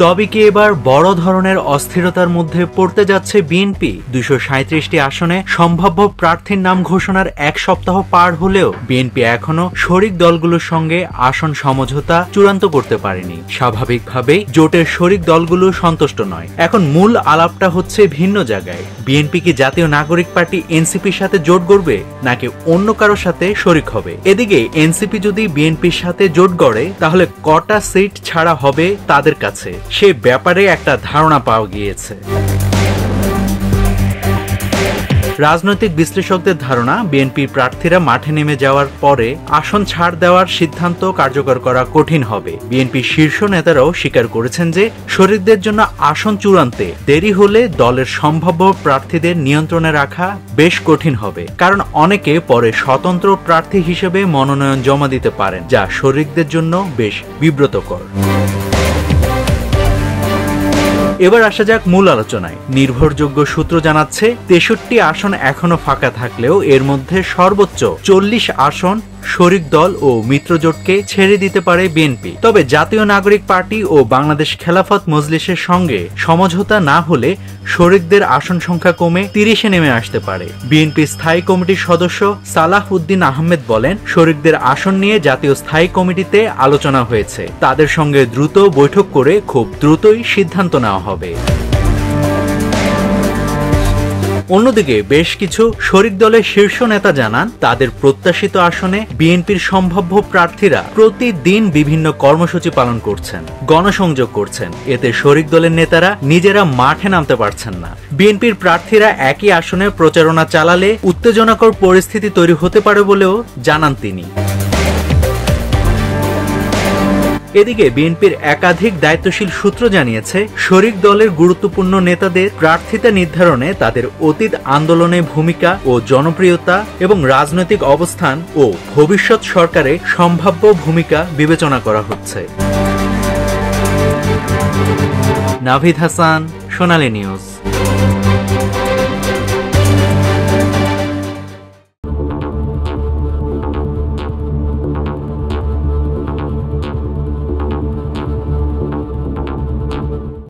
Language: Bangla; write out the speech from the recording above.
তবে কি এবার বড় ধরনের অস্থিরতার মধ্যে পড়তে যাচ্ছে বিএনপি? 237টি আসনে সম্ভাব্য প্রার্থীর নাম ঘোষণার এক সপ্তাহ পার হলেও বিএনপি এখনো শরিক দলগুলোর সঙ্গে আসন সমঝোতা চূড়ান্ত করতে পারেনি। স্বাভাবিকভাবেই জোটের শরিক দলগুলো সন্তুষ্ট নয়। এখন মূল আলাপটা হচ্ছে ভিন্ন জায়গায়। বিএনপি কি জাতীয় নাগরিক পার্টি এনসিপির সাথে জোট গড়বে নাকি অন্য কারোর সাথে শরিক হবে? এদিকে এনসিপি যদি বিএনপির সাথে জোট গড়ে তাহলে কটা সিট ছাড়া হবে তাদের কাছে, সে ব্যাপারে একটা ধারণা পাওয়া গিয়েছে। রাজনৈতিক বিশ্লেষকদের ধারণা, বিএনপির প্রার্থীরা মাঠে নেমে যাওয়ার পরে আসন ছাড় দেওয়ার সিদ্ধান্ত কার্যকর করা কঠিন হবে। বিএনপির শীর্ষ নেতারাও স্বীকার করেছেন যে শরিকদের জন্য আসন চূড়ান্তে দেরি হলে দলের সম্ভাব্য প্রার্থীদের নিয়ন্ত্রণে রাখা বেশ কঠিন হবে, কারণ অনেকে পরে স্বতন্ত্র প্রার্থী হিসেবে মনোনয়ন জমা দিতে পারেন, যা শরিকদের জন্য বেশ বিব্রতকর। এবার আসা যাক মূল আলোচনায়। নির্ভরযোগ্য সূত্র জানাচ্ছে 63 আসন এখনো ফাঁকা থাকলেও এর মধ্যে সর্বোচ্চ 40 আসন শরিক দল ও মিত্রজোটকে ছেড়ে দিতে পারে বিএনপি। তবে জাতীয় নাগরিক পার্টি ও বাংলাদেশ খেলাফত মজলিসের সঙ্গে সমঝোতা না হলে শরিকদের আসন সংখ্যা কমে 30-এ নেমে আসতে পারে। বিএনপি স্থায়ী কমিটির সদস্য সালাহ উদ্দিন আহমেদ বলেন, শরিকদের আসন নিয়ে জাতীয় স্থায়ী কমিটিতে আলোচনা হয়েছে। তাদের সঙ্গে দ্রুত বৈঠক করে খুব দ্রুতই সিদ্ধান্ত নেওয়া হবে। অন্যদিকে বেশ কিছু শরিক দলের শীর্ষ নেতা জানান, তাদের প্রত্যাশিত আসনে বিএনপির সম্ভাব্য প্রার্থীরা প্রতিদিন বিভিন্ন কর্মসূচি পালন করছেন, গণসংযোগ করছেন। এতে শরিক দলের নেতারা নিজেরা মাঠে নামতে পারছেন না। বিএনপির প্রার্থীরা একই আসনে প্রচারণা চালালে উত্তেজনাকর পরিস্থিতি তৈরি হতে পারে বলেও জানান তিনি। এদিকে বিএনপির একাধিক দায়িত্বশীল সূত্র জানিয়েছে, শরিক দলের গুরুত্বপূর্ণ নেতাদের প্রার্থিতা নির্ধারণে তাদের অতীত আন্দোলনে ভূমিকা ও জনপ্রিয়তা এবং রাজনৈতিক অবস্থান ও ভবিষ্যৎ সরকারে সম্ভাব্য ভূমিকা বিবেচনা করা হচ্ছে। নাভিদ হাসান, সোনালী নিউজ।